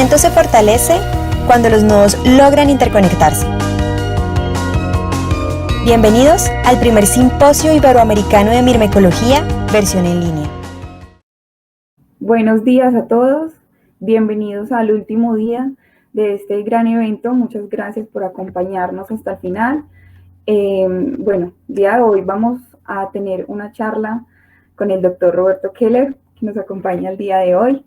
conocimiento se fortalece cuando los nodos logran interconectarse. Bienvenidos al primer Simposio Iberoamericano de Mirmecología, versión en línea. Buenos días a todos, bienvenidos al último día de este gran evento. Muchas gracias por acompañarnos hasta el final. El día de hoy vamos a tener una charla con el doctor Roberto Keller, que nos acompaña el día de hoy.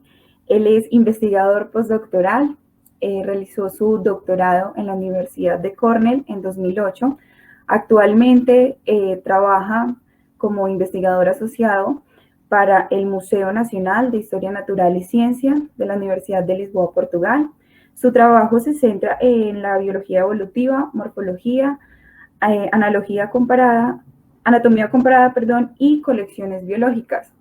Él es investigador postdoctoral, realizó su doctorado en la Universidad de Cornell en 2008. Actualmente trabaja como investigador asociado para el Museo Nacional de Historia Natural y Ciencia de la Universidad de Lisboa, Portugal. Su trabajo se centra en la biología evolutiva, morfología, anatomía comparada, y colecciones biológicas.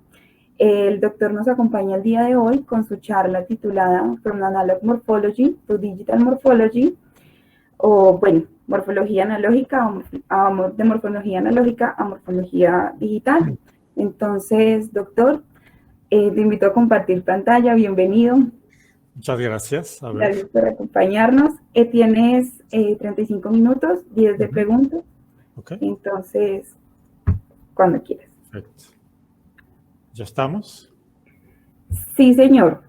El doctor nos acompaña el día de hoy con su charla titulada From Analog Morphology to Digital Morphology, morfología analógica, de morfología analógica a morfología digital. Entonces, doctor, te invito a compartir pantalla. Bienvenido. Muchas gracias. Gracias por acompañarnos. Tienes 35 minutos, 10 de preguntas. Okay. Entonces, cuando quieras. Perfecto. ¿Ya estamos? Sí, señor.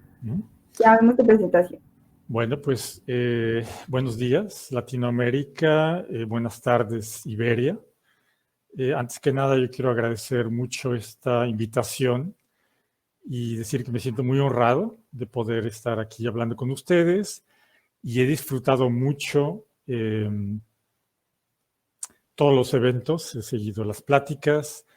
Ya vemos tu presentación. Bueno, pues buenos días, Latinoamérica. Buenas tardes, Iberia. Antes que nada, yo quiero agradecer mucho esta invitación y decir que me siento muy honrado de poder estar aquí hablando con ustedes, y he disfrutado mucho todos los eventos, he seguido las pláticas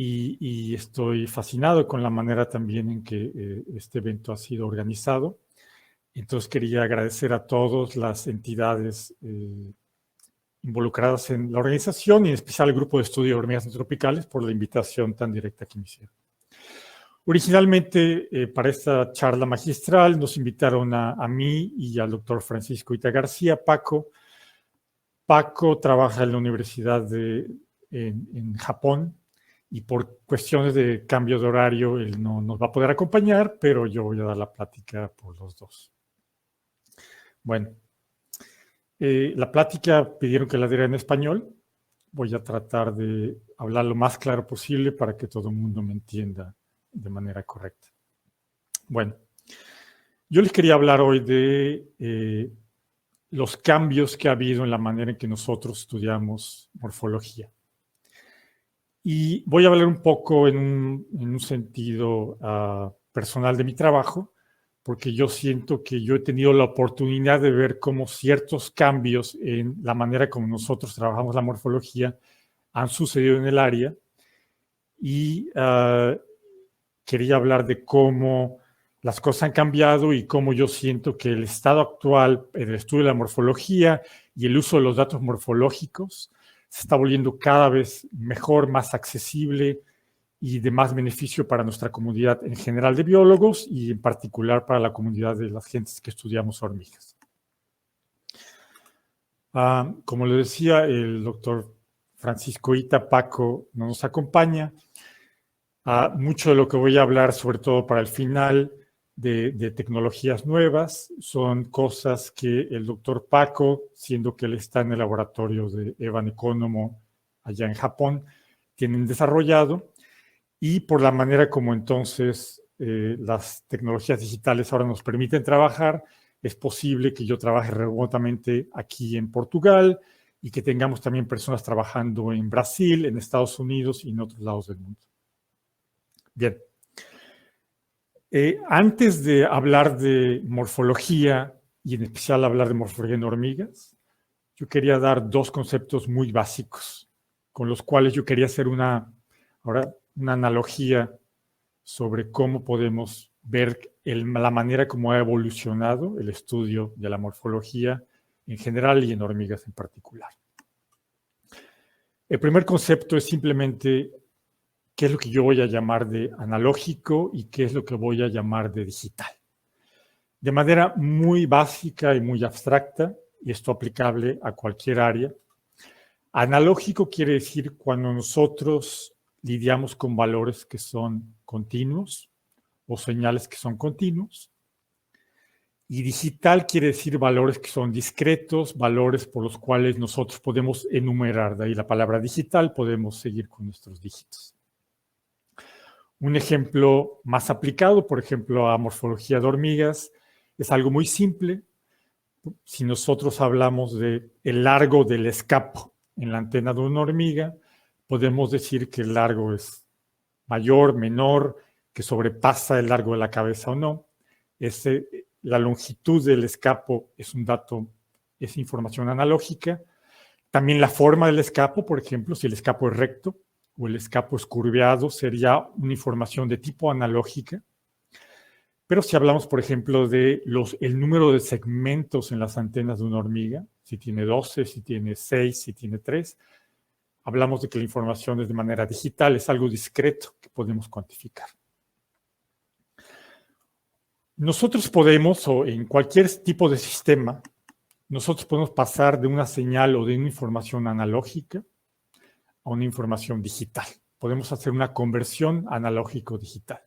y estoy fascinado con la manera también en que este evento ha sido organizado. Entonces quería agradecer a todas las entidades involucradas en la organización y en especial al Grupo de Estudio de Hormigas Tropicales por la invitación tan directa que me hicieron. Originalmente, para esta charla magistral nos invitaron a mí y al doctor Francisco Ita García, Paco. Paco trabaja en la universidad en Japón, y por cuestiones de cambio de horario él no nos va a poder acompañar, pero yo voy a dar la plática por los dos. Bueno, la plática pidieron que la diera en español. Voy a tratar de hablar lo más claro posible para que todo el mundo me entienda de manera correcta. Bueno, yo les quería hablar hoy de los cambios que ha habido en la manera en que nosotros estudiamos morfología. Y voy a hablar un poco en un sentido personal de mi trabajo, porque yo siento que yo he tenido la oportunidad de ver cómo ciertos cambios en la manera como nosotros trabajamos la morfología han sucedido en el área, y quería hablar de cómo las cosas han cambiado y cómo yo siento que el estado actual en el estudio de la morfología y el uso de los datos morfológicos se está volviendo cada vez mejor, más accesible y de más beneficio para nuestra comunidad en general de biólogos y en particular para la comunidad de las gentes que estudiamos hormigas. Como le decía, el doctor Francisco Ita, Paco, no nos acompaña. Mucho de lo que voy a hablar, sobre todo para el final, de tecnologías nuevas, son cosas que el doctor Paco, siendo que él está en el laboratorio de Evan Economo allá en Japón, tienen desarrollado, y por la manera como entonces las tecnologías digitales ahora nos permiten trabajar, es posible que yo trabaje remotamente aquí en Portugal y que tengamos también personas trabajando en Brasil, en Estados Unidos y en otros lados del mundo. Bien. Antes de hablar de morfología, y en especial hablar de morfología en hormigas, yo quería dar dos conceptos muy básicos, con los cuales yo quería hacer una analogía sobre cómo podemos ver la manera como ha evolucionado el estudio de la morfología en general y en hormigas en particular. El primer concepto es simplemente qué es lo que yo voy a llamar de analógico y qué es lo que voy a llamar de digital. De manera muy básica y muy abstracta, y esto aplicable a cualquier área, analógico quiere decir cuando nosotros lidiamos con valores que son continuos o señales que son continuos. Y digital quiere decir valores que son discretos, valores por los cuales nosotros podemos enumerar. De ahí la palabra digital, podemos seguir con nuestros dígitos. Un ejemplo más aplicado, por ejemplo, a morfología de hormigas, es algo muy simple. Si nosotros hablamos del largo del escapo en la antena de una hormiga, podemos decir que el largo es mayor, menor, que sobrepasa el largo de la cabeza o no. La longitud del escapo es un dato, es información analógica. También la forma del escapo, por ejemplo, si el escapo es recto o el escapo es curveado, sería una información de tipo analógica. Pero si hablamos, por ejemplo, de el número de segmentos en las antenas de una hormiga, si tiene 12, si tiene 6, si tiene 3, hablamos de que la información es de manera digital, es algo discreto que podemos cuantificar. Nosotros podemos, o en cualquier tipo de sistema, nosotros podemos pasar de una señal o de una información analógica a una información digital. Podemos hacer una conversión analógico-digital.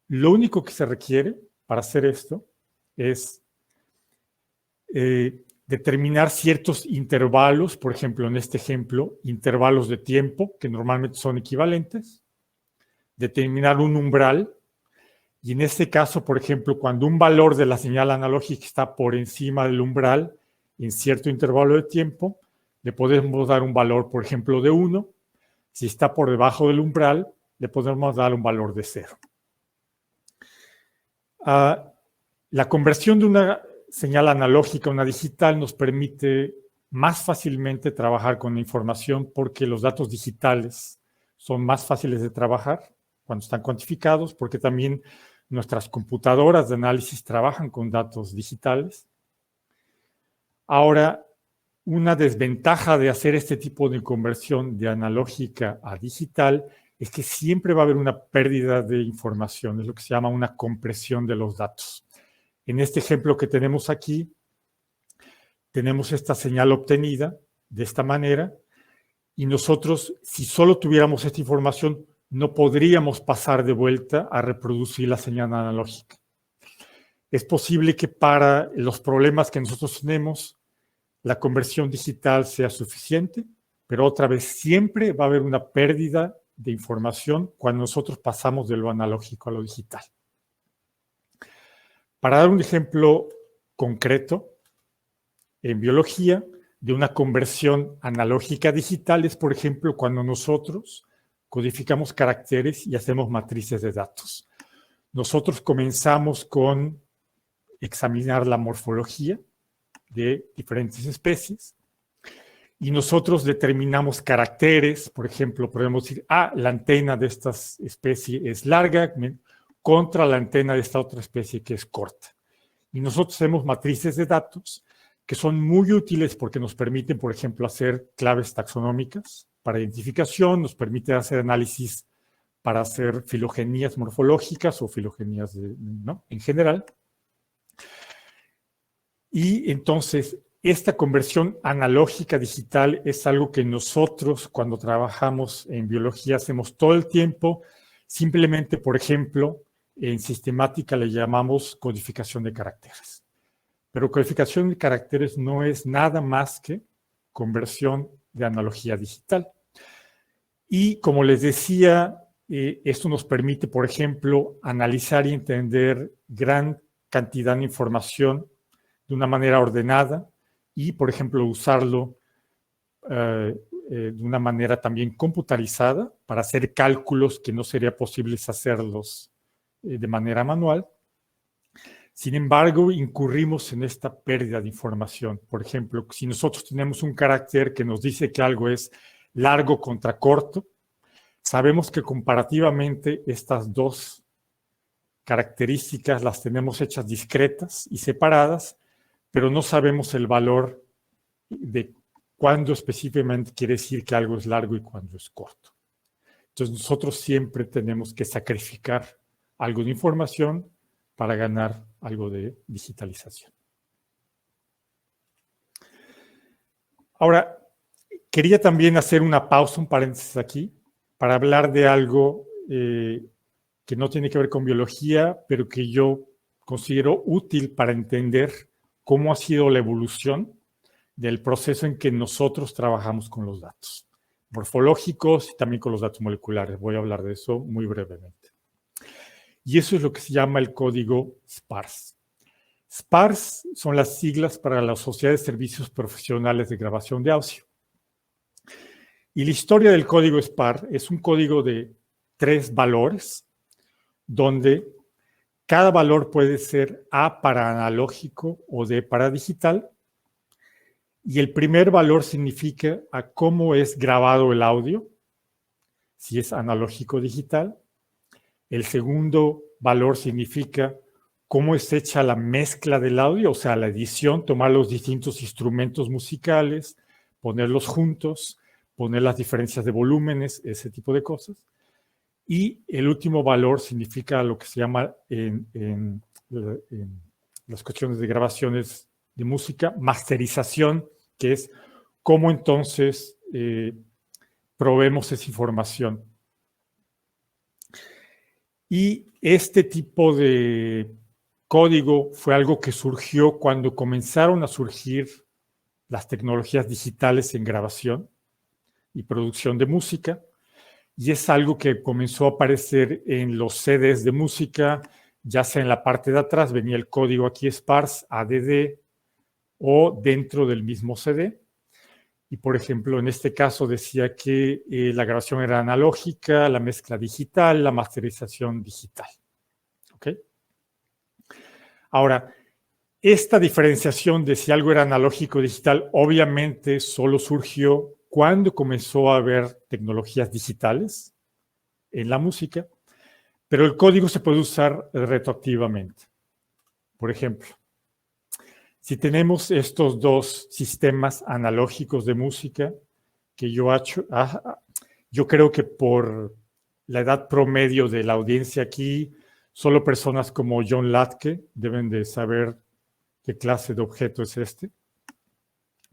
Lo único que se requiere para hacer esto es determinar ciertos intervalos, por ejemplo, en este ejemplo, intervalos de tiempo, que normalmente son equivalentes, determinar un umbral, y en este caso, por ejemplo, cuando un valor de la señal analógica está por encima del umbral en cierto intervalo de tiempo, le podemos dar un valor, por ejemplo, de 1. Si está por debajo del umbral, le podemos dar un valor de 0. La conversión de una señal analógica a una digital nos permite más fácilmente trabajar con la información porque los datos digitales son más fáciles de trabajar cuando están cuantificados, porque también nuestras computadoras de análisis trabajan con datos digitales. Ahora, una desventaja de hacer este tipo de conversión de analógica a digital es que siempre va a haber una pérdida de información, es lo que se llama una compresión de los datos. En este ejemplo que tenemos aquí, tenemos esta señal obtenida de esta manera y nosotros, si solo tuviéramos esta información, no podríamos pasar de vuelta a reproducir la señal analógica. Es posible que para los problemas que nosotros tenemos, la conversión digital sea suficiente, pero otra vez siempre va a haber una pérdida de información cuando nosotros pasamos de lo analógico a lo digital. Para dar un ejemplo concreto, en biología, de una conversión analógica digital es, por ejemplo, cuando nosotros codificamos caracteres y hacemos matrices de datos. Nosotros comenzamos con examinar la morfología de diferentes especies y nosotros determinamos caracteres, por ejemplo, podemos decir, la antena de esta especie es larga contra la antena de esta otra especie que es corta. Y nosotros hacemos matrices de datos que son muy útiles porque nos permiten, por ejemplo, hacer claves taxonómicas para identificación, nos permite hacer análisis para hacer filogenías morfológicas o filogenías en general. Y entonces, esta conversión analógica digital es algo que nosotros, cuando trabajamos en biología, hacemos todo el tiempo. Simplemente, por ejemplo, en sistemática le llamamos codificación de caracteres. Pero codificación de caracteres no es nada más que conversión de analogía digital. Y como les decía, esto nos permite, por ejemplo, analizar y entender gran cantidad de información de una manera ordenada y, por ejemplo, usarlo de una manera también computarizada para hacer cálculos que no sería posible hacerlos de manera manual. Sin embargo, incurrimos en esta pérdida de información. Por ejemplo, si nosotros tenemos un carácter que nos dice que algo es largo contra corto, sabemos que comparativamente estas dos características las tenemos hechas discretas y separadas, pero no sabemos el valor de cuándo específicamente quiere decir que algo es largo y cuándo es corto. Entonces, nosotros siempre tenemos que sacrificar algo de información para ganar algo de digitalización. Ahora, quería también hacer una pausa, un paréntesis aquí, para hablar de algo que no tiene que ver con biología, pero que yo considero útil para entender cómo ha sido la evolución del proceso en que nosotros trabajamos con los datos morfológicos y también con los datos moleculares. Voy a hablar de eso muy brevemente. Y eso es lo que se llama el código SPARS. SPARS son las siglas para la Sociedad de Servicios Profesionales de Grabación de Audio. Y la historia del código SPARS es un código de 3 valores, donde cada valor puede ser A para analógico o D para digital. Y el primer valor significa a cómo es grabado el audio, si es analógico o digital. El segundo valor significa cómo es hecha la mezcla del audio, o sea, la edición, tomar los distintos instrumentos musicales, ponerlos juntos, poner las diferencias de volúmenes, ese tipo de cosas. Y el último valor significa lo que se llama en las cuestiones de grabaciones de música, masterización, que es cómo entonces proveemos esa información. Y este tipo de código fue algo que surgió cuando comenzaron a surgir las tecnologías digitales en grabación y producción de música. Y es algo que comenzó a aparecer en los CDs de música, ya sea en la parte de atrás, venía el código aquí SPARS, ADD, o dentro del mismo CD. Y, por ejemplo, en este caso decía que la grabación era analógica, la mezcla digital, la masterización digital. ¿Ok? Ahora, esta diferenciación de si algo era analógico o digital, obviamente solo surgió cuando comenzó a haber tecnologías digitales en la música, pero el código se puede usar retroactivamente. Por ejemplo, si tenemos estos 2 sistemas analógicos de música, que yo creo que por la edad promedio de la audiencia aquí, solo personas como John Latke deben de saber qué clase de objeto es este.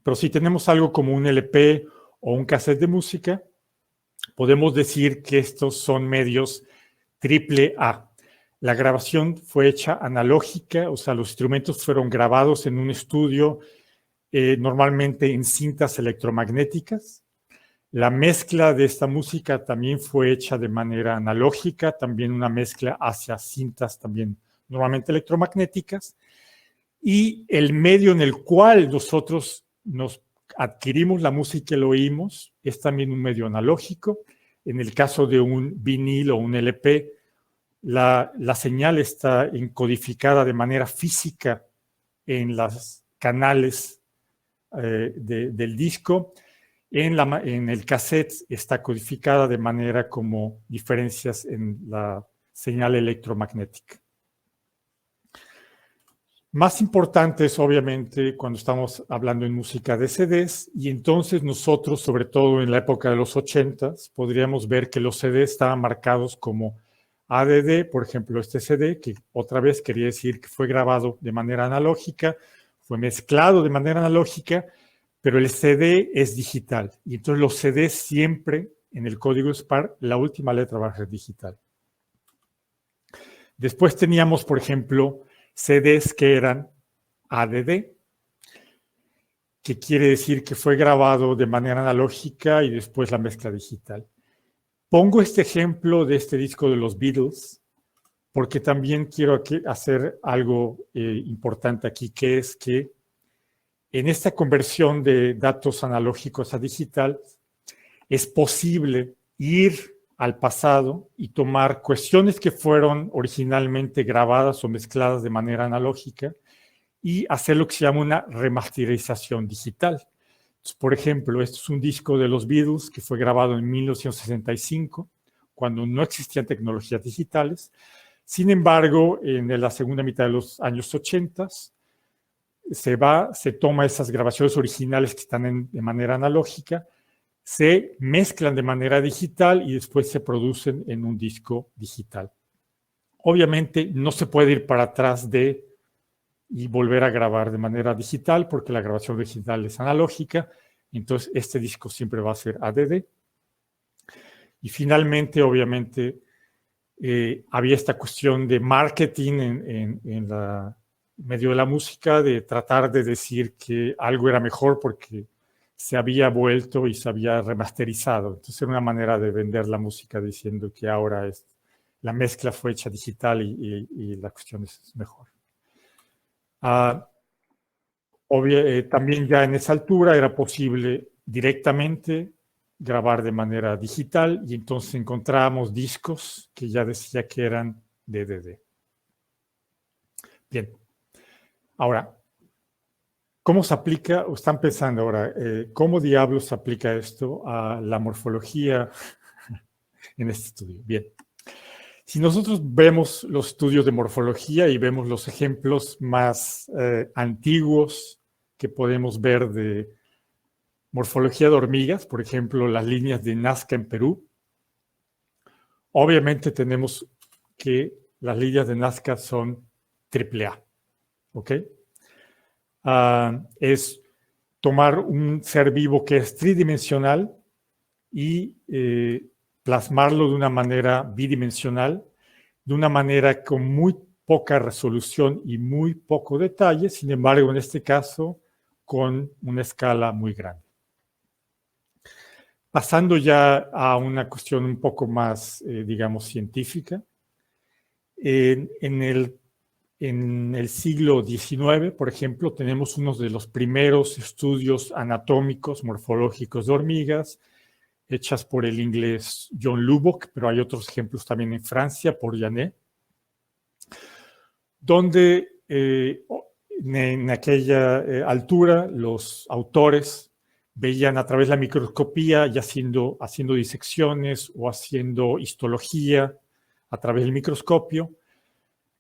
Pero si tenemos algo como un LP o un cassette de música, podemos decir que estos son medios AAA. La grabación fue hecha analógica, o sea, los instrumentos fueron grabados en un estudio, normalmente en cintas electromagnéticas. La mezcla de esta música también fue hecha de manera analógica, también una mezcla hacia cintas también normalmente electromagnéticas. Y el medio en el cual nosotros nos adquirimos la música y lo oímos es también un medio analógico. En el caso de un vinil o un LP, la señal está encodificada de manera física en los canales del disco. En el cassette está codificada de manera como diferencias en la señal electromagnética. Más importante es obviamente cuando estamos hablando en música de CDs, y entonces nosotros, sobre todo en la época de los 80s, podríamos ver que los CDs estaban marcados como ADD, por ejemplo, este CD, que otra vez quería decir que fue grabado de manera analógica, fue mezclado de manera analógica, pero el CD es digital. Y entonces los CDs siempre, en el código SPARS, la última letra va a ser digital. Después teníamos, por ejemplo, CDs que eran ADD, que quiere decir que fue grabado de manera analógica y después la mezcla digital. Pongo este ejemplo de este disco de los Beatles porque también quiero hacer algo importante aquí, que es que en esta conversión de datos analógicos a digital es posible ir al pasado y tomar cuestiones que fueron originalmente grabadas o mezcladas de manera analógica y hacer lo que se llama una remasterización digital. Entonces, por ejemplo, este es un disco de los Beatles que fue grabado en 1965, cuando no existían tecnologías digitales. Sin embargo, en la segunda mitad de los años 80 se toma esas grabaciones originales que están de manera analógica, se mezclan de manera digital y después se producen en un disco digital. Obviamente no se puede ir para atrás y volver a grabar de manera digital porque la grabación digital es analógica, entonces este disco siempre va a ser ADD. Y finalmente, obviamente, había esta cuestión de marketing en la medio de la música, de tratar de decir que algo era mejor porque se había vuelto y se había remasterizado. Entonces era una manera de vender la música diciendo que ahora la mezcla fue hecha digital y la cuestión es mejor. También ya en esa altura era posible directamente grabar de manera digital y entonces encontrábamos discos que ya decía que eran DDD. Bien. Ahora, ¿cómo se aplica, o están pensando ahora, cómo diablos se aplica esto a la morfología en este estudio? Bien. Si nosotros vemos los estudios de morfología y vemos los ejemplos más antiguos que podemos ver de morfología de hormigas, por ejemplo, las líneas de Nazca en Perú, obviamente tenemos que las líneas de Nazca son AAA, ¿ok? Es tomar un ser vivo que es tridimensional y plasmarlo de una manera bidimensional, de una manera con muy poca resolución y muy poco detalle, sin embargo, en este caso, con una escala muy grande. Pasando ya a una cuestión un poco más, digamos, científica, en el siglo XIX, por ejemplo, tenemos uno de los primeros estudios anatómicos, morfológicos de hormigas, hechas por el inglés John Lubbock, pero hay otros ejemplos también en Francia, por Janet, donde en aquella altura los autores veían a través de la microscopía y haciendo disecciones o haciendo histología a través del microscopio,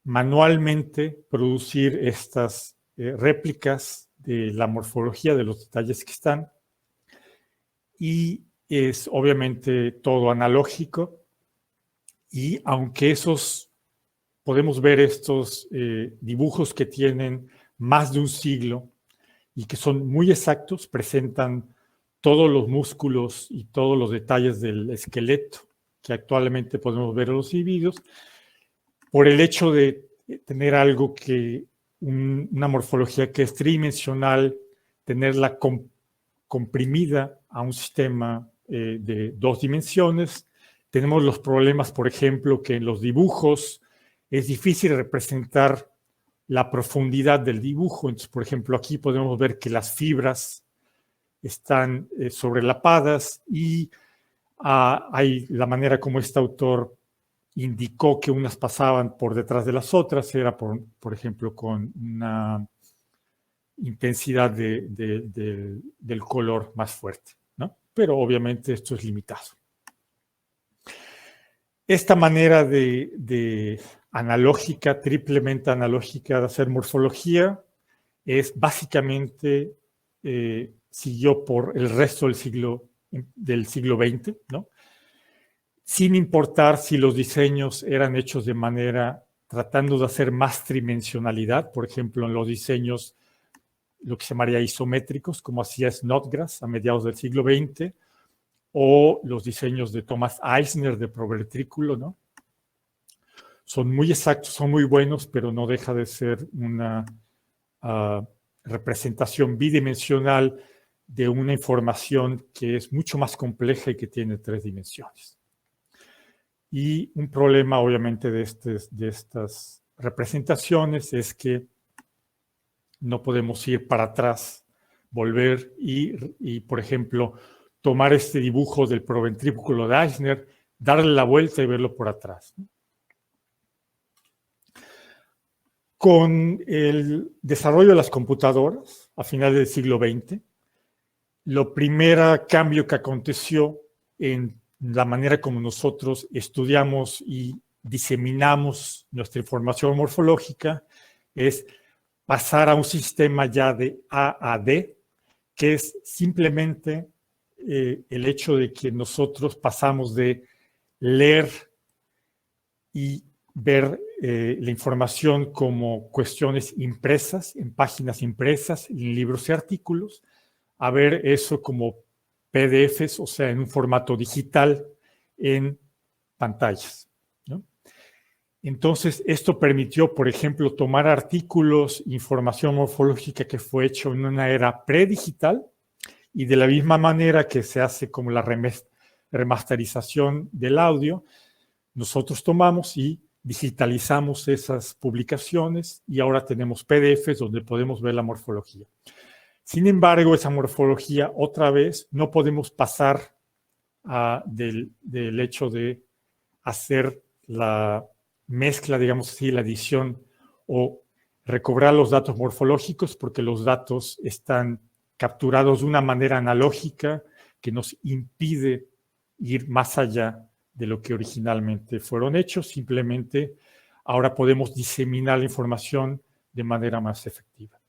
manualmente producir estas réplicas de la morfología, de los detalles que están, y es obviamente todo analógico, y aunque podemos ver estos dibujos que tienen más de un siglo y que son muy exactos, presentan todos los músculos y todos los detalles del esqueleto que actualmente podemos ver en los individuos, por el hecho de tener algo una morfología que es tridimensional, tenerla comprimida a un sistema de 2 dimensiones. Tenemos los problemas, por ejemplo, que en los dibujos es difícil representar la profundidad del dibujo. Entonces, por ejemplo, aquí podemos ver que las fibras están sobrelapadas y hay la manera como este autor indicó que unas pasaban por detrás de las otras, era por ejemplo con una intensidad del color más fuerte, ¿no? Pero obviamente esto es limitado. Esta manera de analógica, triplemente analógica de hacer morfología es básicamente siguió por el resto del siglo XX, ¿no? Sin importar si los diseños eran hechos de manera tratando de hacer más tridimensionalidad, por ejemplo, en los diseños lo que se llamaría isométricos, como hacía Snodgrass a mediados del siglo XX, o los diseños de Thomas Eisner de provertrículo, ¿no? Son muy exactos, son muy buenos, pero no deja de ser una representación bidimensional de una información que es mucho más compleja y que tiene 3 dimensiones. Y un problema, obviamente, de estas representaciones es que no podemos ir para atrás, volver y, por ejemplo, tomar este dibujo del proventrículo de Eisner, darle la vuelta y verlo por atrás, ¿no? Con el desarrollo de las computadoras a finales del siglo XX, lo primer cambio que aconteció en la manera como nosotros estudiamos y diseminamos nuestra información morfológica es pasar a un sistema ya de A a D, que es simplemente el hecho de que nosotros pasamos de leer y ver la información como cuestiones impresas, en páginas impresas, en libros y artículos, a ver eso como PDFs, o sea, en un formato digital en pantallas, ¿no? Entonces, esto permitió, por ejemplo, tomar artículos, información morfológica que fue hecho en una era predigital, y de la misma manera que se hace como la remasterización del audio, nosotros tomamos y digitalizamos esas publicaciones y ahora tenemos PDFs donde podemos ver la morfología. Sin embargo, esa morfología, otra vez, no podemos pasar del hecho de hacer la mezcla, digamos así, la edición o recobrar los datos morfológicos, porque los datos están capturados de una manera analógica que nos impide ir más allá de lo que originalmente fueron hechos. Simplemente ahora podemos diseminar la información de manera más efectiva.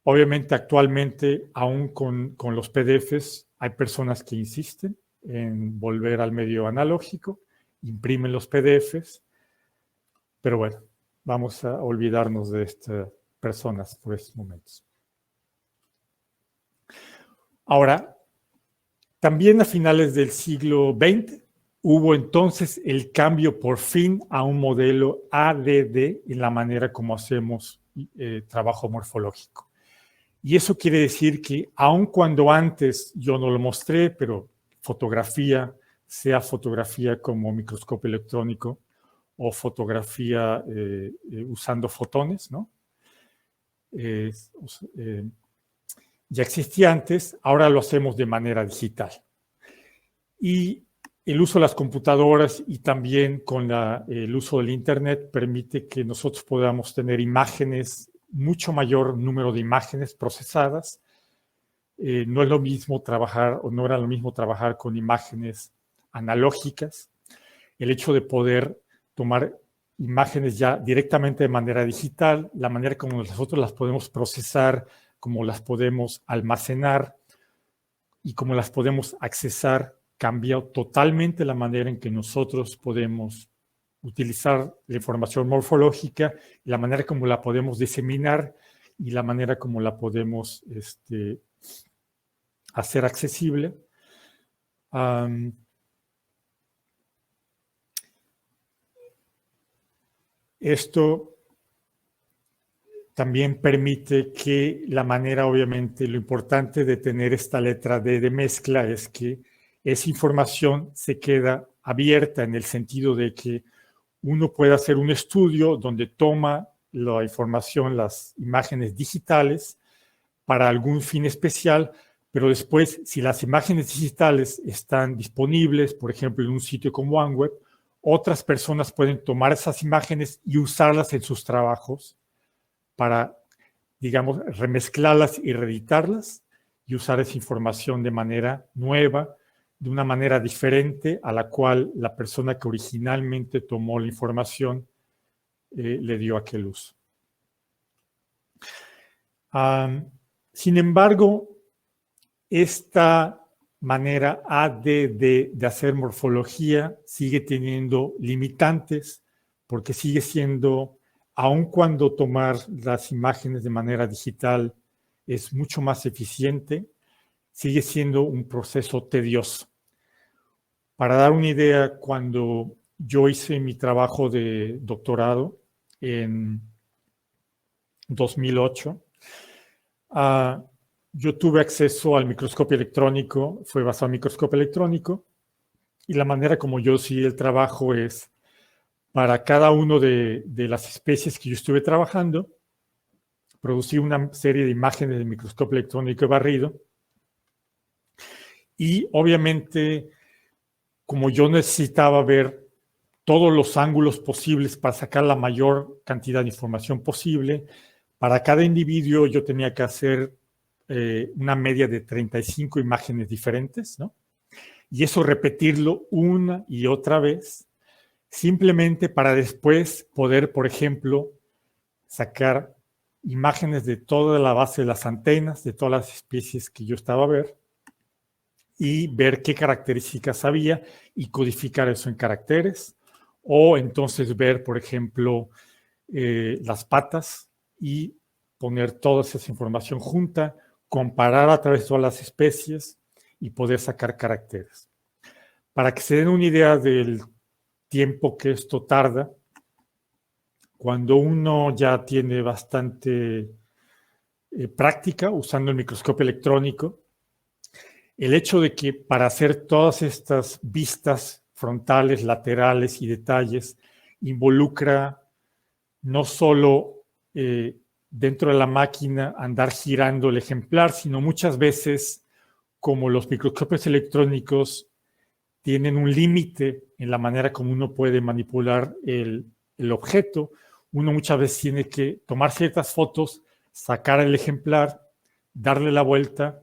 Obviamente, actualmente, aún con los PDFs, hay personas que insisten en volver al medio analógico, imprimen los PDFs, pero bueno, vamos a olvidarnos de estas personas por estos momentos. Ahora, también a finales del siglo XX hubo entonces el cambio por fin a un modelo ADD en la manera como hacemos trabajo morfológico. Y eso quiere decir que aun cuando antes yo no lo mostré, pero fotografía, sea fotografía como microscopio electrónico o fotografía usando fotones, ¿no? Ya existía antes, ahora lo hacemos de manera digital. Y el uso de las computadoras y también con el uso del Internet permite que nosotros podamos tener imágenes, mucho mayor número de imágenes procesadas. No es lo mismo trabajar, o no era lo mismo trabajar con imágenes analógicas. El hecho de poder tomar imágenes ya directamente de manera digital, la manera como nosotros las podemos procesar, cómo las podemos almacenar y cómo las podemos accesar, cambia totalmente la manera en que nosotros podemos utilizar la información morfológica, la manera como la podemos diseminar y la manera como la podemos hacer accesible. Esto también permite que la manera, obviamente, lo importante de tener esta letra D de mezcla es que esa información se queda abierta en el sentido de que uno puede hacer un estudio donde toma la información, las imágenes digitales para algún fin especial, pero después, si las imágenes digitales están disponibles, por ejemplo, en un sitio como OneWeb, otras personas pueden tomar esas imágenes y usarlas en sus trabajos para, digamos, remezclarlas y reeditarlas y usar esa información de manera nueva, de una manera diferente a la cual la persona que originalmente tomó la información le dio aquel uso. Sin embargo, esta manera ADD de hacer morfología sigue teniendo limitantes porque sigue siendo, aun cuando tomar las imágenes de manera digital es mucho más eficiente, sigue siendo un proceso tedioso. Para dar una idea, cuando yo hice mi trabajo de doctorado en 2008, yo tuve acceso al microscopio electrónico, fue basado en microscopio electrónico, y la manera como yo seguí el trabajo es, para cada una de las especies que yo estuve trabajando, producí una serie de imágenes de microscopio electrónico barrido, y obviamente, como yo necesitaba ver todos los ángulos posibles para sacar la mayor cantidad de información posible, para cada individuo yo tenía que hacer una media de 35 imágenes diferentes, ¿no? Y eso repetirlo una y otra vez, simplemente para después poder, por ejemplo, sacar imágenes de toda la base de las antenas, de todas las especies que yo estaba a ver, y ver qué características había y codificar eso en caracteres, o entonces ver, por ejemplo, las patas y poner toda esa información junta, comparar a través de todas las especies y poder sacar caracteres. Para que se den una idea del tiempo que esto tarda, cuando uno ya tiene bastante práctica usando el microscopio electrónico, el hecho de que para hacer todas estas vistas frontales, laterales y detalles involucra no solo dentro de la máquina andar girando el ejemplar, sino muchas veces, como los microscopios electrónicos tienen un límite en la manera como uno puede manipular el objeto, uno muchas veces tiene que tomar ciertas fotos, sacar el ejemplar, darle la vuelta,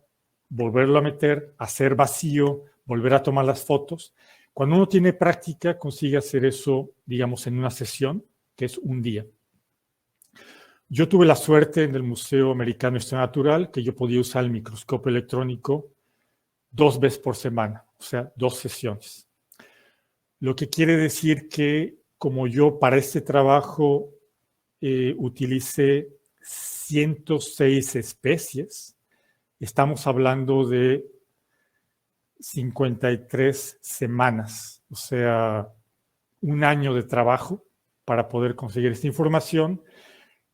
volverlo a meter, hacer vacío, volver a tomar las fotos. Cuando uno tiene práctica, consigue hacer eso, digamos, en una sesión, que es un día. Yo tuve la suerte en el Museo Americano de Historia Natural que yo podía usar el microscopio electrónico 2 veces por semana, o sea, 2 sesiones. Lo que quiere decir que, como yo para este trabajo utilicé 106 especies, estamos hablando de 53 semanas, o sea, un año de trabajo para poder conseguir esta información.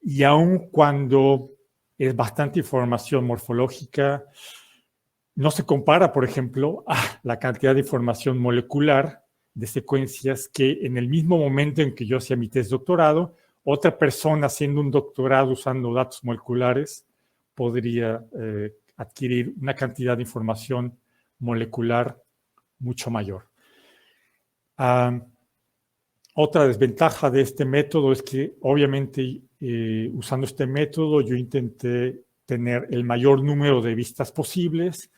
Y aun cuando es bastante información morfológica, no se compara, por ejemplo, a la cantidad de información molecular de secuencias que en el mismo momento en que yo hacía mi test doctorado, otra persona haciendo un doctorado usando datos moleculares podría adquirir una cantidad de información molecular mucho mayor. Otra desventaja de este método es que, obviamente, usando este método, yo intenté tener el mayor número de vistas posibles,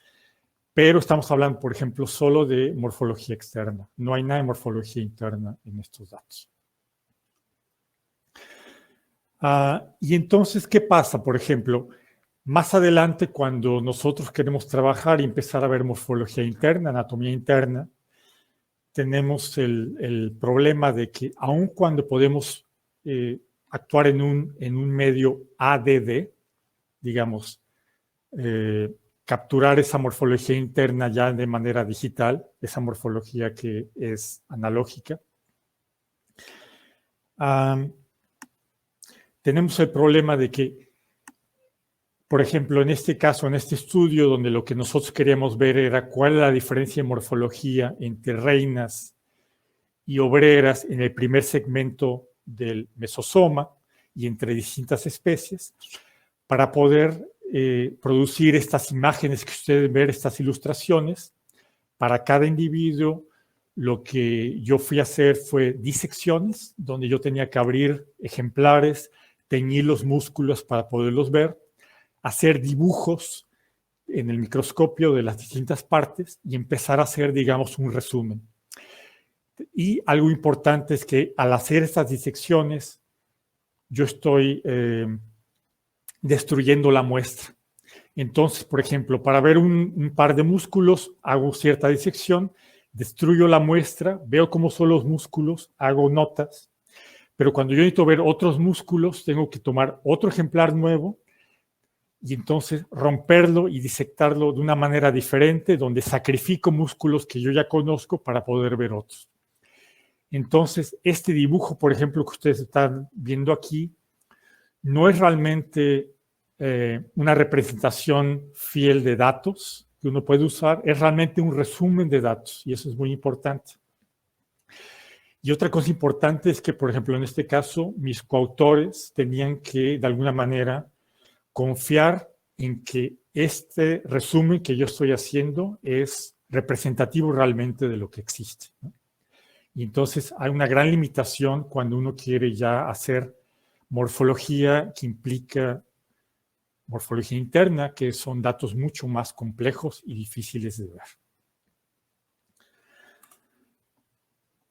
pero estamos hablando, por ejemplo, solo de morfología externa. No hay nada de morfología interna en estos datos. Y entonces, ¿qué pasa? Por ejemplo, más adelante, cuando nosotros queremos trabajar y empezar a ver morfología interna, anatomía interna, tenemos el problema de que aun cuando podemos actuar en un medio ADD, digamos, capturar esa morfología interna ya de manera digital, esa morfología que es analógica, tenemos el problema de que, por ejemplo, en este caso, en este estudio, donde lo que nosotros queríamos ver era cuál es la diferencia de morfología entre reinas y obreras en el primer segmento del mesosoma y entre distintas especies, para poder producir estas imágenes que ustedes ven, estas ilustraciones, para cada individuo. Lo que yo fui a hacer fue disecciones, donde yo tenía que abrir ejemplares, teñir los músculos para poderlos ver, hacer dibujos en el microscopio de las distintas partes y empezar a hacer, digamos, un resumen. Y algo importante es que al hacer estas disecciones, yo estoy destruyendo la muestra. Entonces, por ejemplo, para ver un par de músculos, hago cierta disección, destruyo la muestra, veo cómo son los músculos, hago notas, pero cuando yo necesito ver otros músculos, tengo que tomar otro ejemplar nuevo y entonces romperlo y disectarlo de una manera diferente, donde sacrifico músculos que yo ya conozco para poder ver otros. Entonces, este dibujo, por ejemplo, que ustedes están viendo aquí, no es realmente una representación fiel de datos que uno puede usar, es realmente un resumen de datos y eso es muy importante. Y otra cosa importante es que, por ejemplo, en este caso, mis coautores tenían que, de alguna manera, confiar en que este resumen que yo estoy haciendo es representativo realmente de lo que existe, ¿no? Y entonces hay una gran limitación cuando uno quiere ya hacer morfología que implica morfología interna, que son datos mucho más complejos y difíciles de ver.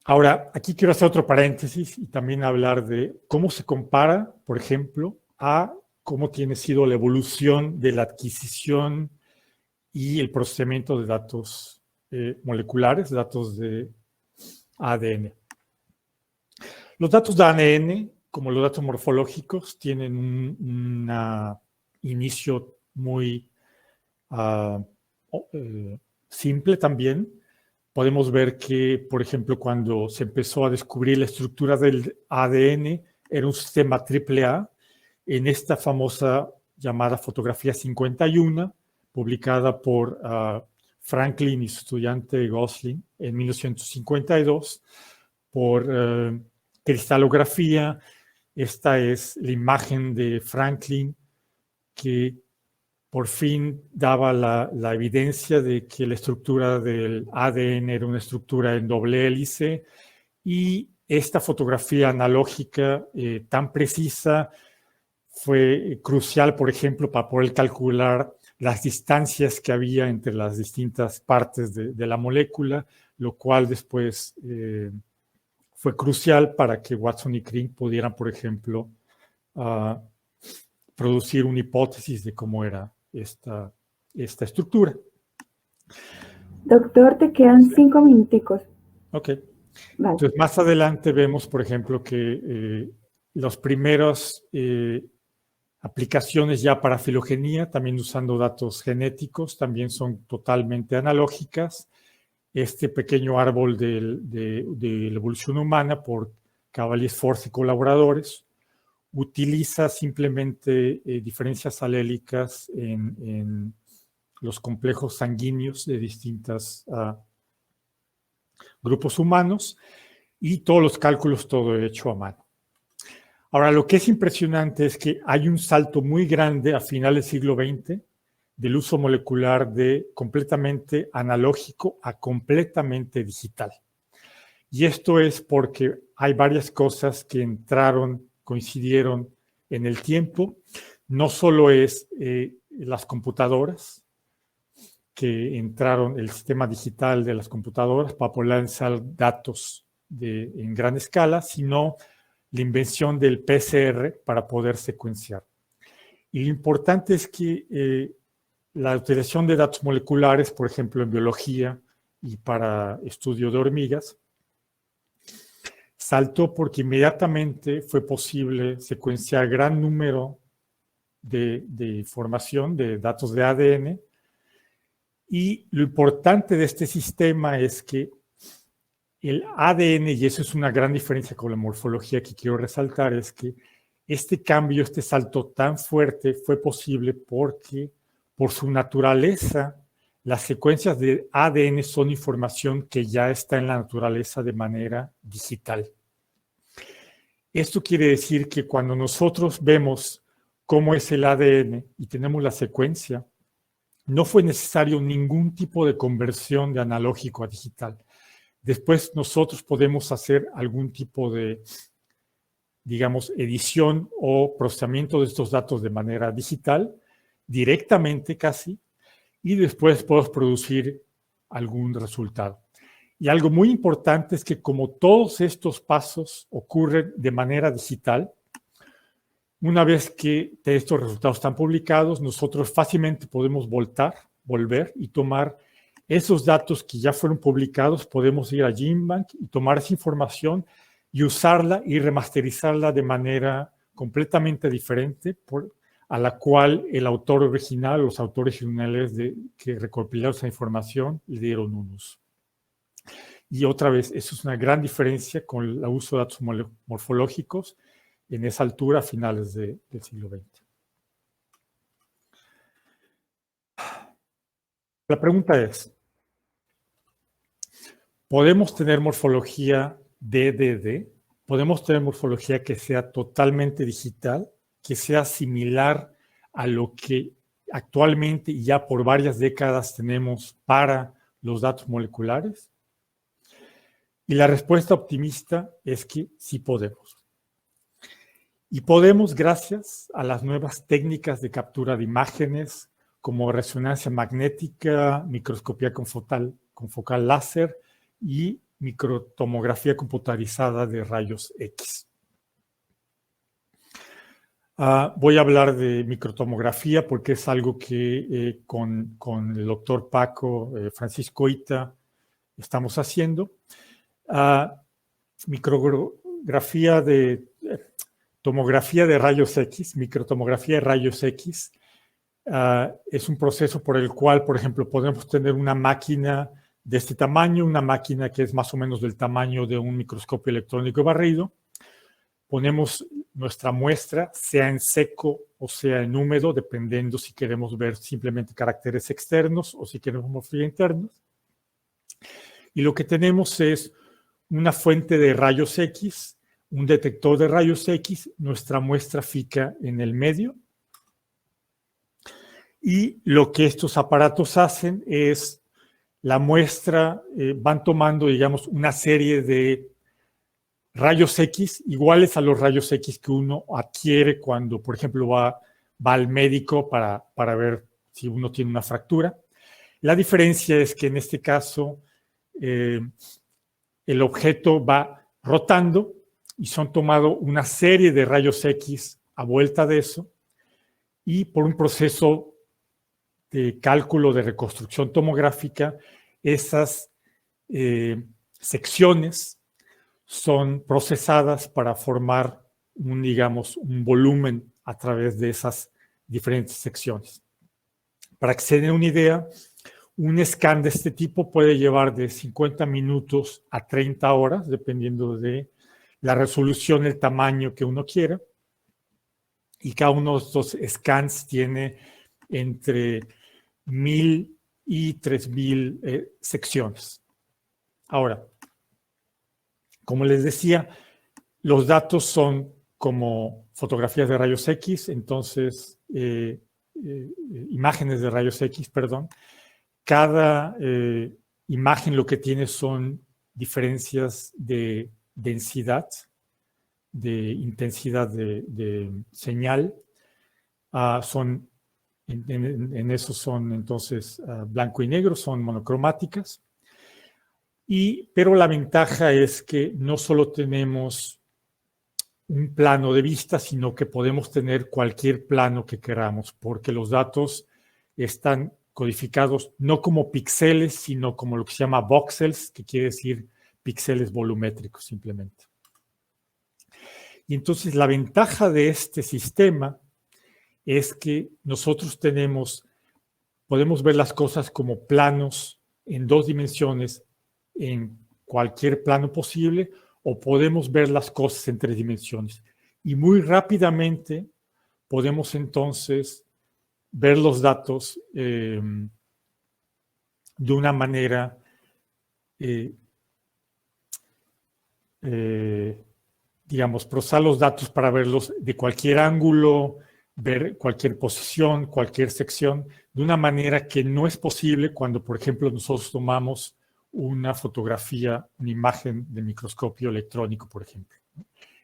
Ahora, aquí quiero hacer otro paréntesis y también hablar de cómo se compara, por ejemplo, a cómo tiene sido la evolución de la adquisición y el procesamiento de datos moleculares, datos de ADN. Los datos de ADN, como los datos morfológicos, tienen un inicio muy simple también. podemos ver que, por ejemplo, cuando se empezó a descubrir la estructura del ADN, era un sistema AAA, en esta famosa llamada fotografía 51, publicada por Franklin y su estudiante Gosling en 1952, por cristalografía. Esta es la imagen de Franklin que por fin daba la evidencia de que la estructura del ADN era una estructura en doble hélice, y esta fotografía analógica tan precisa fue crucial, por ejemplo, para poder calcular las distancias que había entre las distintas partes de la molécula, lo cual después fue crucial para que Watson y Crick pudieran, por ejemplo, producir una hipótesis de cómo era esta estructura. Doctor, te quedan 5 minuticos. Ok. Vale. Entonces, más adelante vemos, por ejemplo, que las primeras aplicaciones ya para filogenia, también usando datos genéticos, también son totalmente analógicas. Este pequeño árbol de la evolución humana por Cavalier-Force y colaboradores utiliza simplemente diferencias alélicas en los complejos sanguíneos de distintos grupos humanos, y todos los cálculos, todo hecho a mano. Ahora, lo que es impresionante es que hay un salto muy grande a finales del siglo XX del uso molecular de completamente analógico a completamente digital. Y esto es porque hay varias cosas que coincidieron en el tiempo. No solo es las computadoras, que entraron el sistema digital de las computadoras para poder lanzar datos en gran escala, sino la invención del PCR para poder secuenciar. Y lo importante es que la utilización de datos moleculares, por ejemplo, en biología y para estudio de hormigas, saltó porque inmediatamente fue posible secuenciar gran número de información, de datos de ADN. Y lo importante de este sistema es que el ADN, y eso es una gran diferencia con la morfología que quiero resaltar, es que este cambio, este salto tan fuerte fue posible porque, por su naturaleza, las secuencias de ADN son información que ya está en la naturaleza de manera digital. Esto quiere decir que cuando nosotros vemos cómo es el ADN y tenemos la secuencia, no fue necesario ningún tipo de conversión de analógico a digital. Después nosotros podemos hacer algún tipo de, digamos, edición o procesamiento de estos datos de manera digital, directamente casi, y después podemos producir algún resultado. Y algo muy importante es que como todos estos pasos ocurren de manera digital, una vez que estos resultados están publicados, nosotros fácilmente podemos volver y tomar esos datos que ya fueron publicados, podemos ir a GenBank y tomar esa información y usarla y remasterizarla de manera completamente diferente a la cual el autor original, los autores originales que recopilaron esa información, le dieron un uso. Y otra vez, eso es una gran diferencia con el uso de datos morfológicos en esa altura a finales del siglo XX. La pregunta es, ¿podemos tener morfología DDD? ¿Podemos tener morfología que sea totalmente digital, que sea similar a lo que actualmente y ya por varias décadas tenemos para los datos moleculares? Y la respuesta optimista es que sí podemos. Y podemos gracias a las nuevas técnicas de captura de imágenes como resonancia magnética, microscopía con focal láser y microtomografía computarizada de rayos X. Voy a hablar de microtomografía porque es algo que con el doctor Paco Francisco Ita estamos haciendo. Tomografía de rayos X, microtomografía de rayos X, es un proceso por el cual, por ejemplo, podemos tener una máquina de este tamaño, una máquina que es más o menos del tamaño de un microscopio electrónico barrido. Ponemos nuestra muestra, sea en seco o sea en húmedo, dependiendo si queremos ver simplemente caracteres externos o si queremos morfología internos. Y lo que tenemos es una fuente de rayos X, un detector de rayos X, nuestra muestra fija en el medio. Y lo que estos aparatos hacen es, la muestra van tomando, digamos, una serie de rayos X iguales a los rayos X que uno adquiere cuando, por ejemplo, va al médico para ver si uno tiene una fractura. La diferencia es que en este caso el objeto va rotando y son tomados una serie de rayos X a vuelta de eso, y por un proceso de cálculo de reconstrucción tomográfica, esas secciones son procesadas para formar digamos, un volumen a través de esas diferentes secciones. Para que se den una idea, un scan de este tipo puede llevar de 50 minutos a 30 horas, dependiendo de la resolución, el tamaño que uno quiera. Y cada uno de estos scans tiene entre 1000 y 3000 secciones. Ahora, como les decía, los datos son como fotografías de rayos X, entonces, imágenes de rayos X, perdón. Cada imagen lo que tiene son diferencias de densidad, de intensidad de señal. En eso son entonces blanco y negro, son monocromáticas. Pero la ventaja es que no solo tenemos un plano de vista, sino que podemos tener cualquier plano que queramos, porque los datos están codificados no como píxeles, sino como lo que se llama voxels, que quiere decir píxeles volumétricos simplemente. Y entonces la ventaja de este sistema es que nosotros podemos ver las cosas como planos en 2 dimensiones en cualquier plano posible, o podemos ver las cosas en 3 dimensiones. Y muy rápidamente podemos entonces ver los datos de una manera digamos, procesar los datos para verlos de cualquier ángulo, ver cualquier posición, cualquier sección, de una manera que no es posible cuando, por ejemplo, nosotros tomamos una fotografía, una imagen de microscopio electrónico, por ejemplo.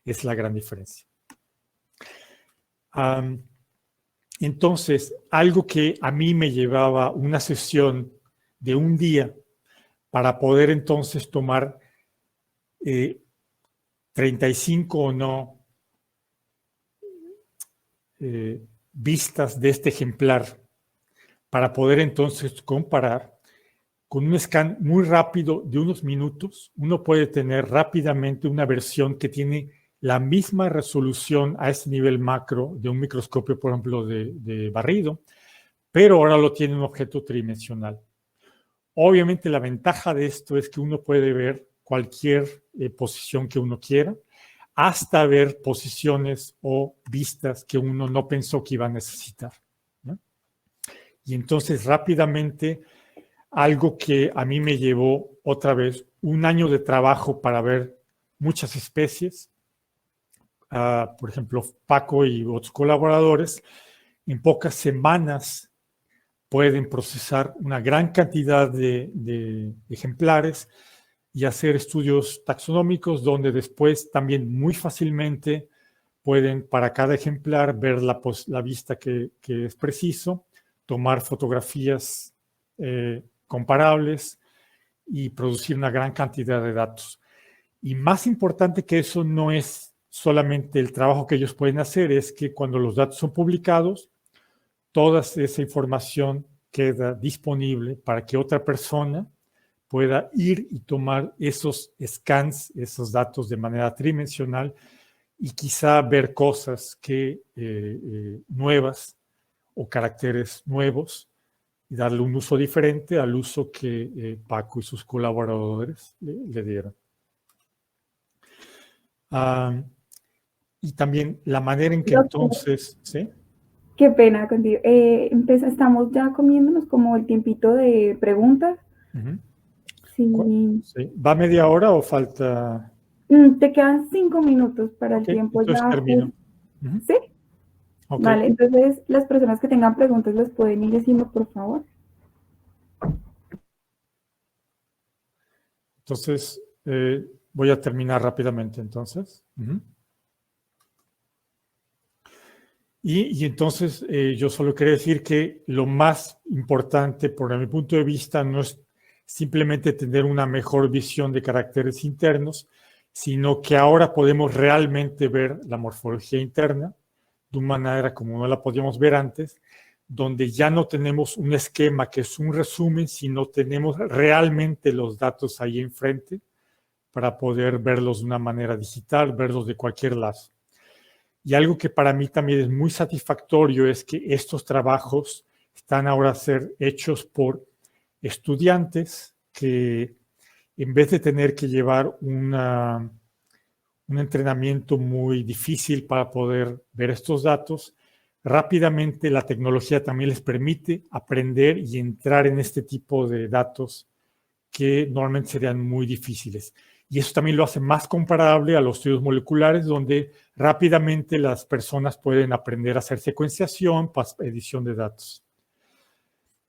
Es la gran diferencia. Entonces, algo que a mí me llevaba una sesión de un día para poder entonces tomar 35 o no vistas de este ejemplar, para poder entonces comparar con un scan muy rápido de unos minutos, uno puede tener rápidamente una versión que tiene la misma resolución a ese nivel macro de un microscopio, por ejemplo, de barrido, pero ahora lo tiene un objeto tridimensional. Obviamente la ventaja de esto es que uno puede ver cualquier posición que uno quiera, hasta ver posiciones o vistas que uno no pensó que iba a necesitar, ¿no? Y entonces rápidamente, algo que a mí me llevó otra vez un año de trabajo para ver muchas especies, por ejemplo, Paco y otros colaboradores, en pocas semanas pueden procesar una gran cantidad de ejemplares y hacer estudios taxonómicos donde después también muy fácilmente pueden para cada ejemplar ver la vista que es preciso, tomar fotografías comparables y producir una gran cantidad de datos. Y más importante que eso no es solamente el trabajo que ellos pueden hacer, es que cuando los datos son publicados, toda esa información queda disponible para que otra persona pueda ir y tomar esos scans, esos datos de manera tridimensional y quizá ver cosas nuevas o caracteres nuevos y darle un uso diferente al uso que Paco y sus colaboradores le dieron. Y también la manera en que entonces, ¿sí? Qué pena contigo. Estamos ya comiéndonos como el tiempito de preguntas. Sí. Sí. ¿Va media hora o falta? Te quedan 5 minutos para el tiempo entonces ya. termino. ¿Sí? Okay. Vale, entonces las personas que tengan preguntas las pueden ir haciendo, por favor. Entonces, voy a terminar rápidamente entonces. Y entonces yo solo quería decir que lo más importante, por mi punto de vista, no es simplemente tener una mejor visión de caracteres internos, sino que ahora podemos realmente ver la morfología interna de una manera como no la podíamos ver antes, donde ya no tenemos un esquema que es un resumen, sino tenemos realmente los datos ahí enfrente para poder verlos de una manera digital, verlos de cualquier lado. Y algo que para mí también es muy satisfactorio es que estos trabajos están ahora a ser hechos por estudiantes que en vez de tener que llevar un entrenamiento muy difícil para poder ver estos datos, rápidamente la tecnología también les permite aprender y entrar en este tipo de datos que normalmente serían muy difíciles. Y eso también lo hace más comparable a los estudios moleculares, donde rápidamente las personas pueden aprender a hacer secuenciación, edición de datos.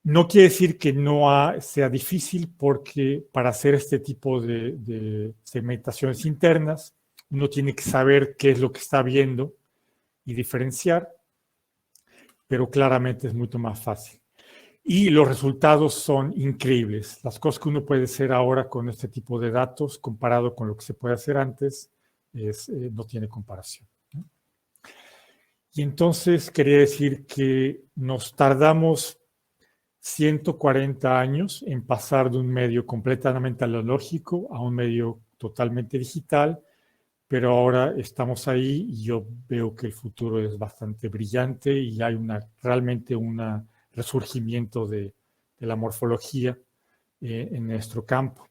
No quiere decir que no sea difícil, porque para hacer este tipo de segmentaciones internas, uno tiene que saber qué es lo que está viendo y diferenciar, pero claramente es mucho más fácil. Y los resultados son increíbles. Las cosas que uno puede hacer ahora con este tipo de datos comparado con lo que se puede hacer antes no tiene comparación. Y entonces quería decir que nos tardamos 140 años en pasar de un medio completamente analógico a un medio totalmente digital, pero ahora estamos ahí y yo veo que el futuro es bastante brillante y hay realmente un resurgimiento de la morfología en nuestro campo.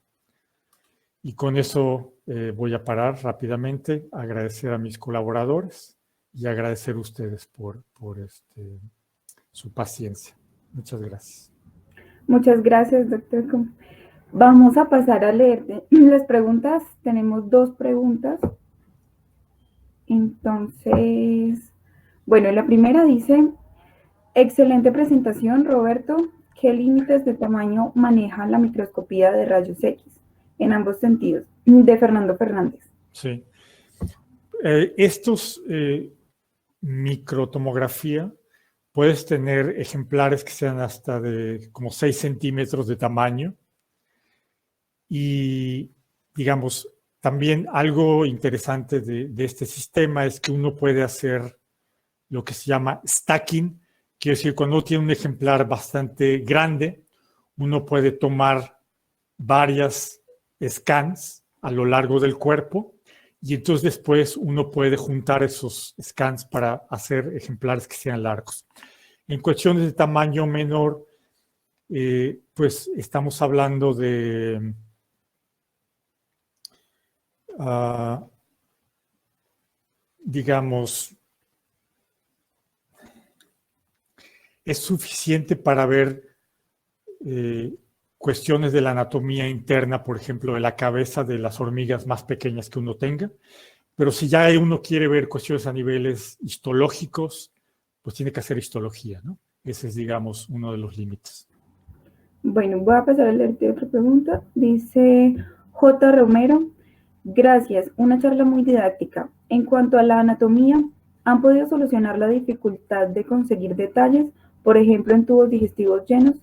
Y con eso voy a parar rápidamente, agradecer a mis colaboradores y agradecer a ustedes por su paciencia. Muchas gracias. Muchas gracias, doctor. Vamos a pasar a leer las preguntas. Tenemos 2 preguntas. Entonces, bueno, la primera dice: excelente presentación, Roberto. ¿Qué límites de tamaño maneja la microscopía de rayos X en ambos sentidos? De Fernando Fernández. Sí. Microtomografía, puedes tener ejemplares que sean hasta de como 6 centímetros de tamaño. Y, digamos, también algo interesante de este sistema es que uno puede hacer lo que se llama stacking. Quiere decir, cuando uno tiene un ejemplar bastante grande, uno puede tomar varias scans a lo largo del cuerpo y entonces después uno puede juntar esos scans para hacer ejemplares que sean largos. En cuestiones de tamaño menor, pues estamos hablando de digamos, es suficiente para ver cuestiones de la anatomía interna, por ejemplo, de la cabeza de las hormigas más pequeñas que uno tenga. Pero si ya uno quiere ver cuestiones a niveles histológicos, pues tiene que hacer histología, ¿no? Ese es, digamos, uno de los límites. Bueno, voy a pasar a leerte otra pregunta. Dice J. Romero: gracias, una charla muy didáctica. En cuanto a la anatomía, ¿han podido solucionar la dificultad de conseguir detalles, por ejemplo, en tubos digestivos llenos?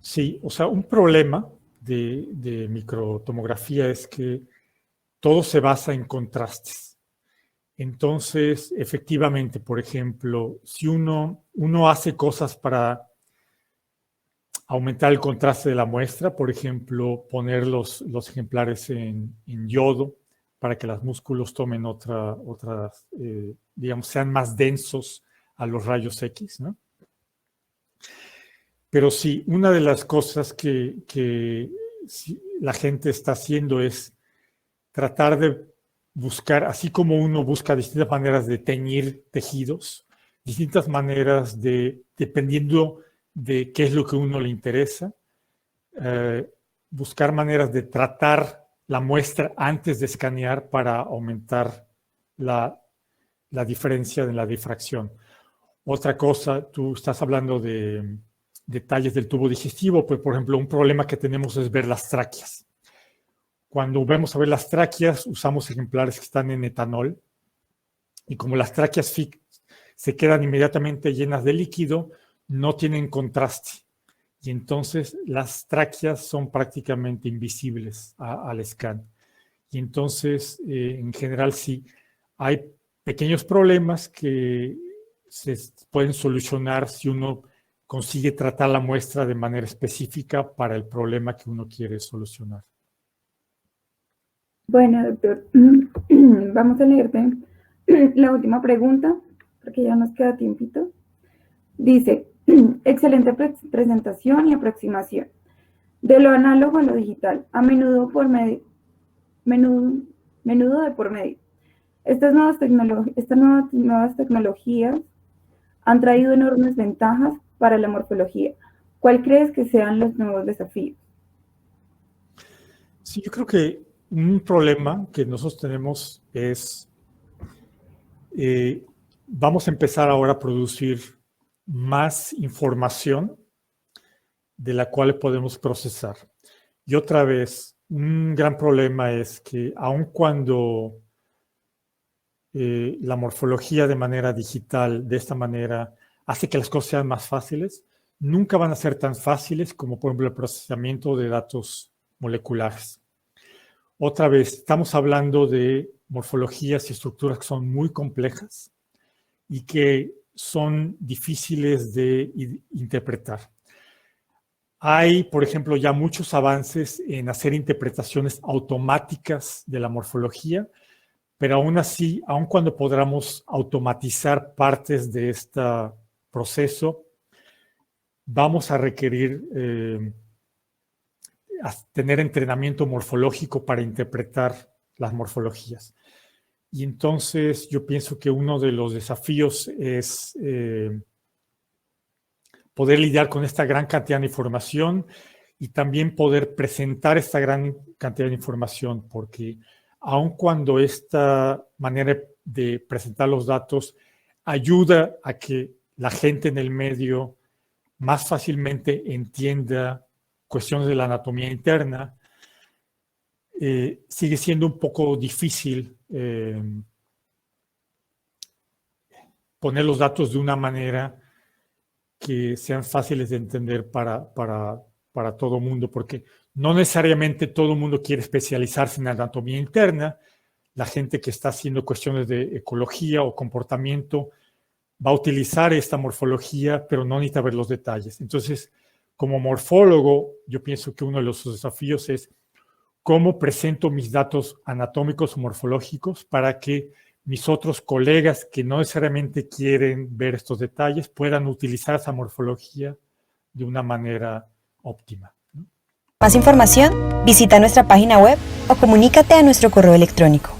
Sí, o sea, un problema de microtomografía es que todo se basa en contrastes. Entonces, efectivamente, por ejemplo, si uno hace cosas para aumentar el contraste de la muestra, por ejemplo, poner los ejemplares en yodo para que los músculos tomen otras, digamos, sean más densos a los rayos X, ¿no? Pero sí, una de las cosas que la gente está haciendo es tratar de buscar, así como uno busca distintas maneras de teñir tejidos, distintas maneras dependiendo de qué es lo que a uno le interesa, buscar maneras de tratar la muestra antes de escanear para aumentar la diferencia en la difracción. Otra cosa, tú estás hablando de detalles del tubo digestivo, pues por ejemplo, un problema que tenemos es ver las tráqueas. Cuando vamos a ver las tráqueas, usamos ejemplares que están en etanol, y como las tráqueas se quedan inmediatamente llenas de líquido, no tienen contraste. Y entonces las tráqueas son prácticamente invisibles al scan. Y entonces, en general, sí, hay pequeños problemas que se pueden solucionar si uno consigue tratar la muestra de manera específica para el problema que uno quiere solucionar. Bueno, doctor, vamos a leerte la última pregunta, porque ya nos queda tiempito. Dice, excelente presentación y aproximación. De lo análogo a lo digital, a menudo de por medio. Estas nuevas tecnologías han traído enormes ventajas para la morfología. ¿Cuál crees que sean los nuevos desafíos? Sí, yo creo que un problema que nosotros tenemos es, vamos a empezar ahora a producir más información de la cual podemos procesar. Y otra vez, un gran problema es que aun cuando la morfología de manera digital, de esta manera, hace que las cosas sean más fáciles, nunca van a ser tan fáciles como, por ejemplo, el procesamiento de datos moleculares. Otra vez, estamos hablando de morfologías y estructuras que son muy complejas y que son difíciles de interpretar. Hay, por ejemplo, ya muchos avances en hacer interpretaciones automáticas de la morfología, pero aún así, aun cuando podamos automatizar partes de este proceso, vamos a requerir tener entrenamiento morfológico para interpretar las morfologías. Y entonces yo pienso que uno de los desafíos es poder lidiar con esta gran cantidad de información y también poder presentar esta gran cantidad de información, porque aun cuando esta manera de presentar los datos ayuda a que la gente en el medio más fácilmente entienda cuestiones de la anatomía interna, sigue siendo un poco difícil poner los datos de una manera que sean fáciles de entender para todo el mundo, porque no necesariamente todo el mundo quiere especializarse en anatomía interna. La gente que está haciendo cuestiones de ecología o comportamiento va a utilizar esta morfología, pero no necesita ver los detalles. Entonces, como morfólogo, yo pienso que uno de los desafíos es cómo presento mis datos anatómicos o morfológicos para que mis otros colegas que no necesariamente quieren ver estos detalles puedan utilizar esa morfología de una manera óptima. Más información, visita nuestra página web o comunícate a nuestro correo electrónico.